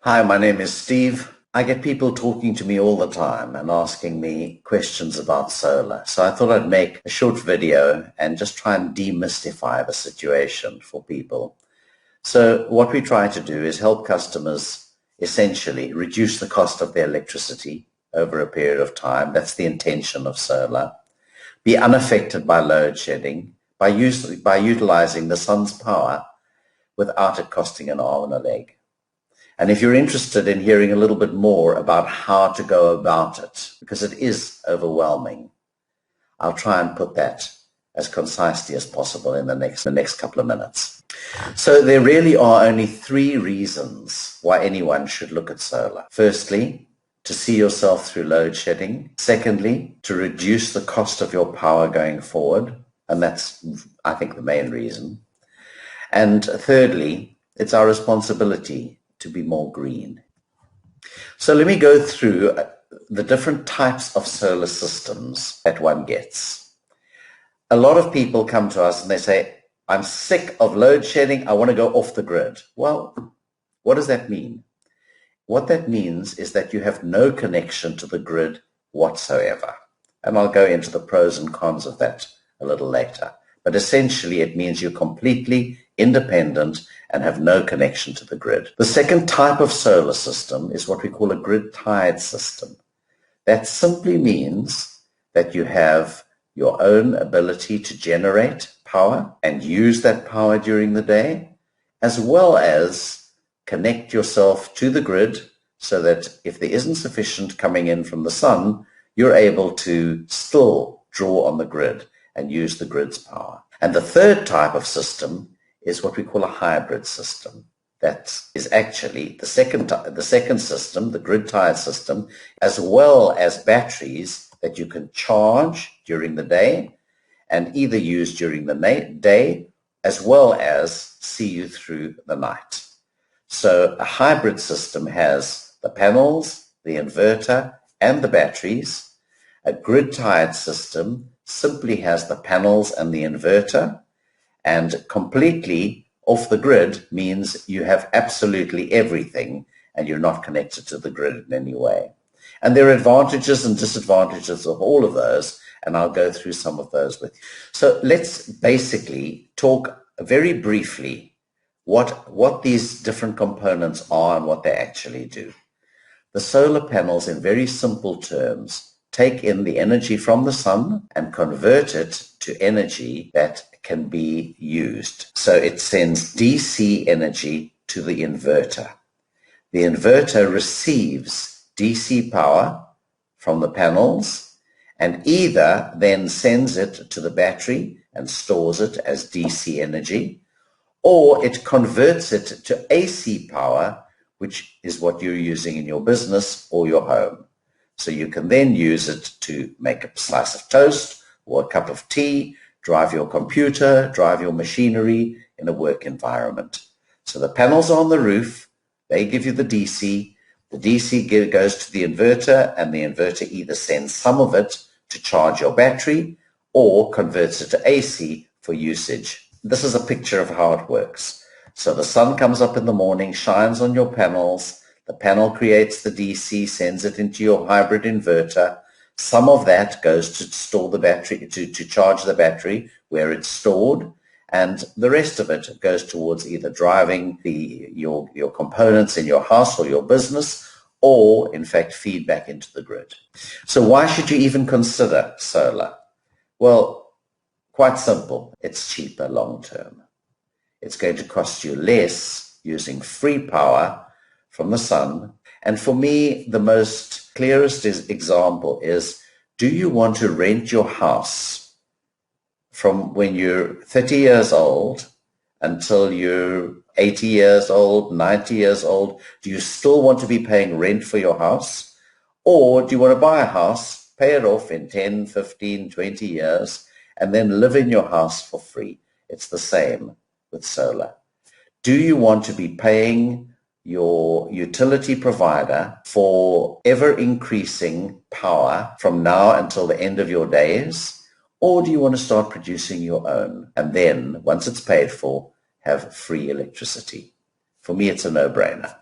Hi, my name is Steve. I get people talking to me all the time and asking me questions about solar. So I thought I'd make a short video and just try and demystify the situation for people. So what we try to do is help customers essentially reduce the cost of their electricity over a period of time. That's the intention of solar. Be unaffected by load shedding by utilizing the sun's power without it costing an arm and a leg. And if you're interested in hearing a little bit more about how to go about it, because it is overwhelming, I'll try and put that as concisely as possible in the next couple of minutes. So there really are only three reasons why anyone should look at solar. Firstly, to see yourself through load shedding. Secondly, to reduce the cost of your power going forward. And that's, I think, the main reason. And thirdly, it's our responsibility to be more green. So let me go through the different types of solar systems that one gets. A lot of people come to us and they say, I'm sick of load shedding. I want to go off the grid. Well, what does that mean? What that means is that you have no connection to the grid whatsoever. And I'll go into the pros and cons of that a little later. But essentially, it means you're completely independent and have no connection to the grid. The second type of solar system is what we call a grid-tied system. That simply means that you have your own ability to generate power and use that power during the day, as well as connect yourself to the grid so that if there isn't sufficient coming in from the sun, you're able to still draw on the grid and use the grid's power. And the third type of system is what we call a hybrid system. That is actually the second system, the grid-tied system, as well as batteries that you can charge during the day and either use during the day as well as see you through the night. So a hybrid system has the panels, the inverter, and the batteries. A grid-tied system simply has the panels and the inverter, and completely off the grid means you have absolutely everything and you're not connected to the grid in any way. And there are advantages and disadvantages of all of those, and I'll go through some of those with you. So let's basically talk very briefly what these different components are and what they actually do. The solar panels, in very simple terms, take in the energy from the sun and convert it to energy that can be used. So it sends DC energy to the inverter. The inverter receives DC power from the panels and either then sends it to the battery and stores it as DC energy, or it converts it to AC power, which is what you're using in your business or your home. So you can then use it to make a slice of toast or a cup of tea, drive your computer, drive your machinery in a work environment. So the panels are on the roof, they give you the DC goes to the inverter, and the inverter either sends some of it to charge your battery or converts it to AC for usage. This is a picture of how it works. So the sun comes up in the morning, shines on your panels, the panel creates the DC, sends it into your hybrid inverter. Some of that goes to store the battery, to charge the battery where it's stored, and the rest of it goes towards either driving your components in your house or your business, or in fact feed back into the grid. So why should you even consider solar? Well, quite simple. It's cheaper long term. It's going to cost you less using free power from the sun. And for me, the most clearest example is, do you want to rent your house from when you're 30 years old until you're 80 years old, 90 years old? Do you still want to be paying rent for your house? Or do you want to buy a house, pay it off in 10, 15, 20 years, and then live in your house for free? It's the same with solar. Do you want to be paying your utility provider for ever increasing power from now until the end of your days? Or do you want to start producing your own and then, once it's paid for, have free electricity? For me, it's a no-brainer.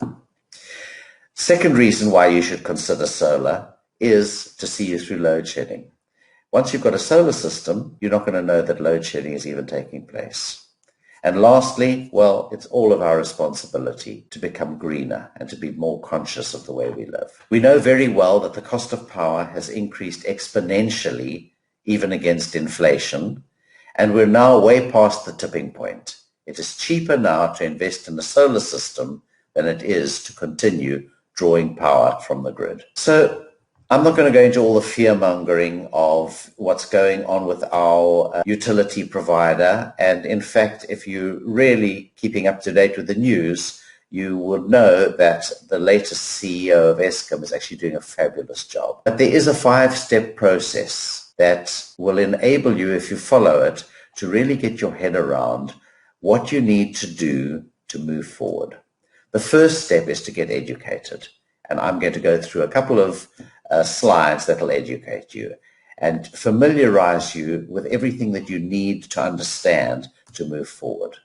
Second reason why you should consider solar is to see you through load shedding. Once you've got a solar system, you're not going to know that load shedding is even taking place. And lastly, well, it's all of our responsibility to become greener and to be more conscious of the way we live. We know very well that the cost of power has increased exponentially, even against inflation, and we're now way past the tipping point. It is cheaper now to invest in a solar system than it is to continue drawing power from the grid. So I'm not going to go into all the fear-mongering of what's going on with our utility provider. And in fact, if you're really keeping up to date with the news, you will know that the latest CEO of Eskom is actually doing a fabulous job. But there is a 5-step process that will enable you, if you follow it, to really get your head around what you need to do to move forward. The first step is to get educated. And I'm going to go through a couple of slides that will educate you and familiarize you with everything that you need to understand to move forward.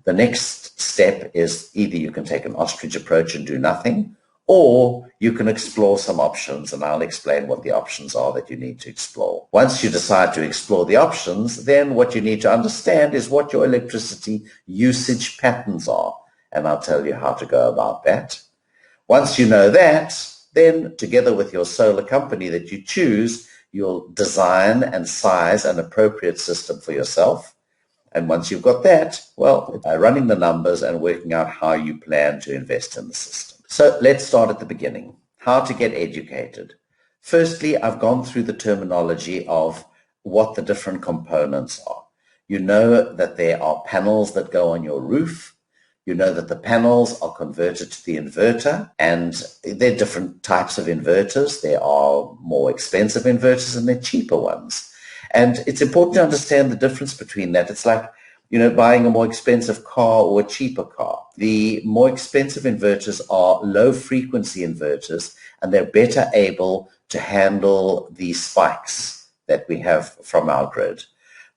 The next step is either you can take an ostrich approach and do nothing, or you can explore some options, and I'll explain what the options are that you need to explore. Once you decide to explore the options, then what you need to understand is what your electricity usage patterns are, and I'll tell you how to go about that. Once you know that, then together with your solar company that you choose, you'll design and size an appropriate system for yourself. And once you've got that, well, running the numbers and working out how you plan to invest in the system. So let's start at the beginning. How to get educated. Firstly, I've gone through the terminology of what the different components are. You know that there are panels that go on your roof. You know that the panels are converted to the inverter, and there are different types of inverters. There are more expensive inverters and there are cheaper ones. And it's important to understand the difference between that. It's like, buying a more expensive car or a cheaper car. The more expensive inverters are low frequency inverters, and they're better able to handle the spikes that we have from our grid.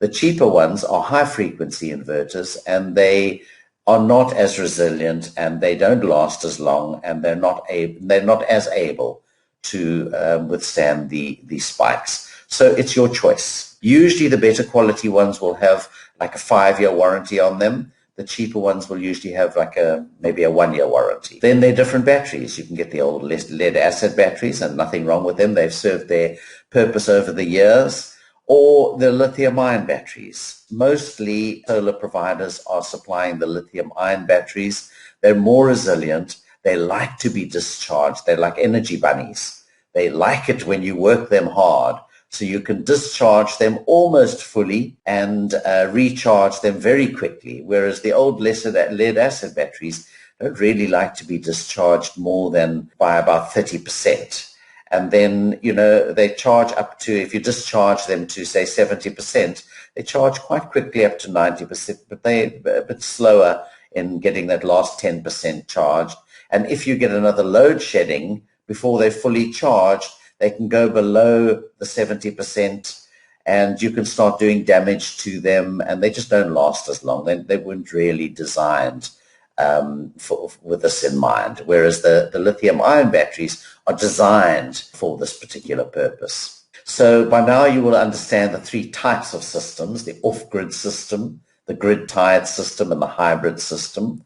The cheaper ones are high frequency inverters, and they are not as resilient, and they don't last as long, and they're not as able to withstand the spikes. So it's your choice. Usually the better quality ones will have like a 5-year warranty on them. The cheaper ones will usually have maybe a 1-year warranty. Then there are different batteries. You can get the old lead acid batteries, and nothing wrong with them. They've served their purpose over the years. Or the lithium-ion batteries. Mostly solar providers are supplying the lithium-ion batteries. They're more resilient. They like to be discharged. They're like energy bunnies. They like it when you work them hard. So you can discharge them almost fully and recharge them very quickly. Whereas the old lead acid batteries don't really like to be discharged more than by about 30%. And then, they charge up to, if you discharge them to, say, 70%, they charge quite quickly up to 90%, but they're a bit slower in getting that last 10% charged. And if you get another load shedding before they're fully charged, they can go below the 70%, and you can start doing damage to them, and they just don't last as long. They weren't really designed with this in mind, whereas the lithium-ion batteries are designed for this particular purpose. So by now you will understand the 3 types of systems: the off-grid system, the grid-tied system, and the hybrid system.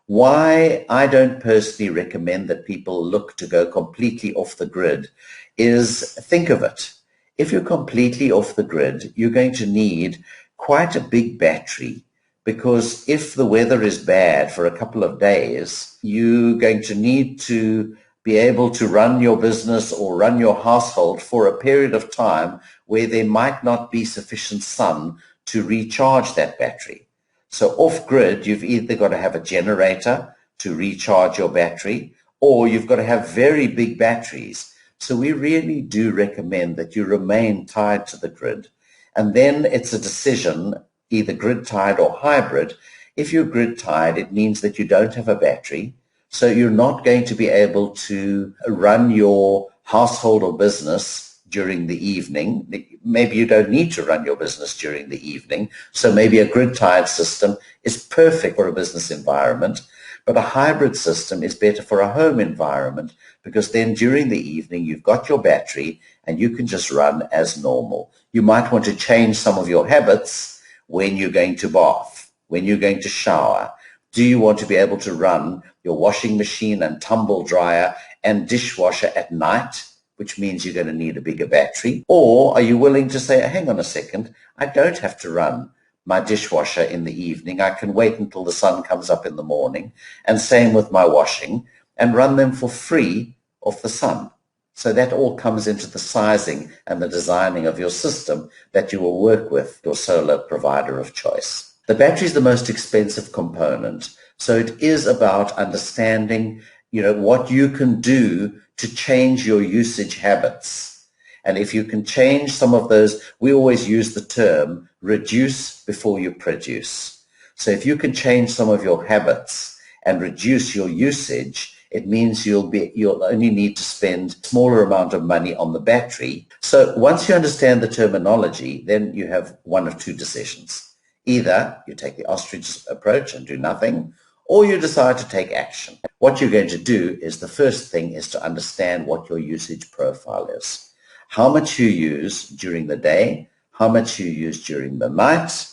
Why I don't personally recommend that people look to go completely off the grid is, think of it. If you're completely off the grid, you're going to need quite a big battery, because if the weather is bad for a couple of days, you're going to need to be able to run your business or run your household for a period of time where there might not be sufficient sun to recharge that battery. So off-grid, you've either got to have a generator to recharge your battery, or you've got to have very big batteries. So we really do recommend that you remain tied to the grid. And then it's a decision, either grid-tied or hybrid. If you're grid-tied, it means that you don't have a battery, so you're not going to be able to run your household or business during the evening. Maybe you don't need to run your business during the evening, so maybe a grid-tied system is perfect for a business environment. But a hybrid system is better for a home environment because then during the evening you've got your battery and you can just run as normal. You might want to change some of your habits when you're going to bath, when you're going to shower. Do you want to be able to run your washing machine and tumble dryer and dishwasher at night, which means you're going to need a bigger battery? Or are you willing to say, hang on a second, I don't have to run my dishwasher in the evening. I can wait until the sun comes up in the morning, and same with my washing, and run them for free off the sun. So that all comes into the sizing and the designing of your system that you will work with your solar provider of choice. The battery is the most expensive component. So it is about understanding, what you can do to change your usage habits. And if you can change some of those, we always use the term reduce before you produce. So if you can change some of your habits and reduce your usage, it means you'll only need to spend a smaller amount of money on the battery. So once you understand the terminology, then you have one of two decisions. Either you take the ostrich approach and do nothing, or you decide to take action. What you're going to do is the first thing is to understand what your usage profile is. How much you use during the day, how much you use during the night,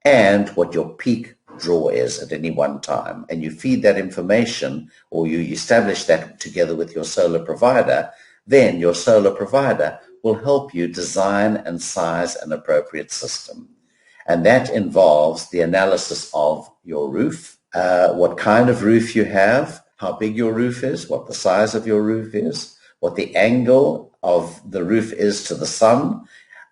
and what your peak draw is at any one time. And you feed that information, or you establish that together with your solar provider, then your solar provider will help you design and size an appropriate system. And that involves the analysis of your roof, what kind of roof you have, how big your roof is, what the size of your roof is, what the angle of the roof is to the sun.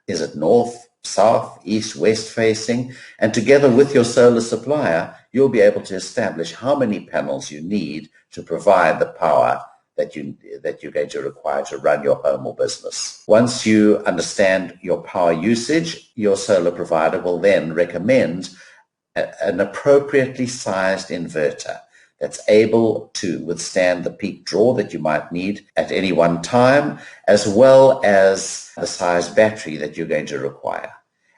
Is it north, south, east, west facing? And together with your solar supplier, you'll be able to establish how many panels you need to provide the power that you're going to require to run your home or business. Once you understand your power usage, your solar provider will then recommend an appropriately sized inverter that's able to withstand the peak draw that you might need at any one time, as well as the size battery that you're going to require.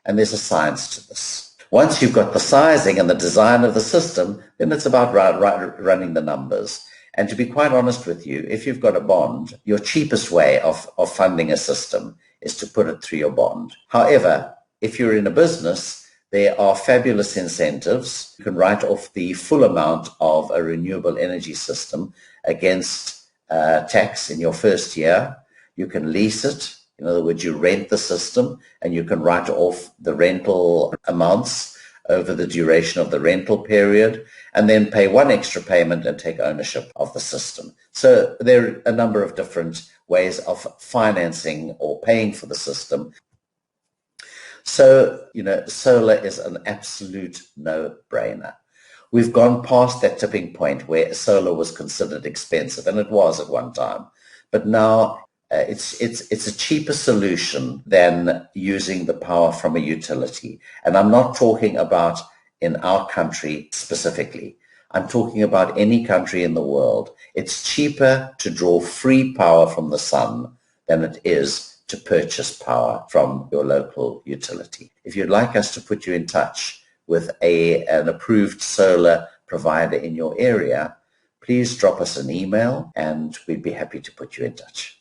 And there's a science to this. Once you've got the sizing and the design of the system, then it's about running the numbers. And to be quite honest with you, if you've got a bond, your cheapest way of funding a system is to put it through your bond. However, if you're in a business, there are fabulous incentives. You can write off the full amount of a renewable energy system against tax in your first year. You can lease it. In other words, you rent the system and you can write off the rental amounts over the duration of the rental period, and then pay one extra payment and take ownership of the system. So there are a number of different ways of financing or paying for the system. So, solar is an absolute no-brainer. We've gone past that tipping point where solar was considered expensive, and it was at one time. But now it's a cheaper solution than using the power from a utility. And I'm not talking about in our country specifically. I'm talking about any country in the world. It's cheaper to draw free power from the sun than it is to purchase power from your local utility. If you'd like us to put you in touch with an approved solar provider in your area, please drop us an email and we'd be happy to put you in touch.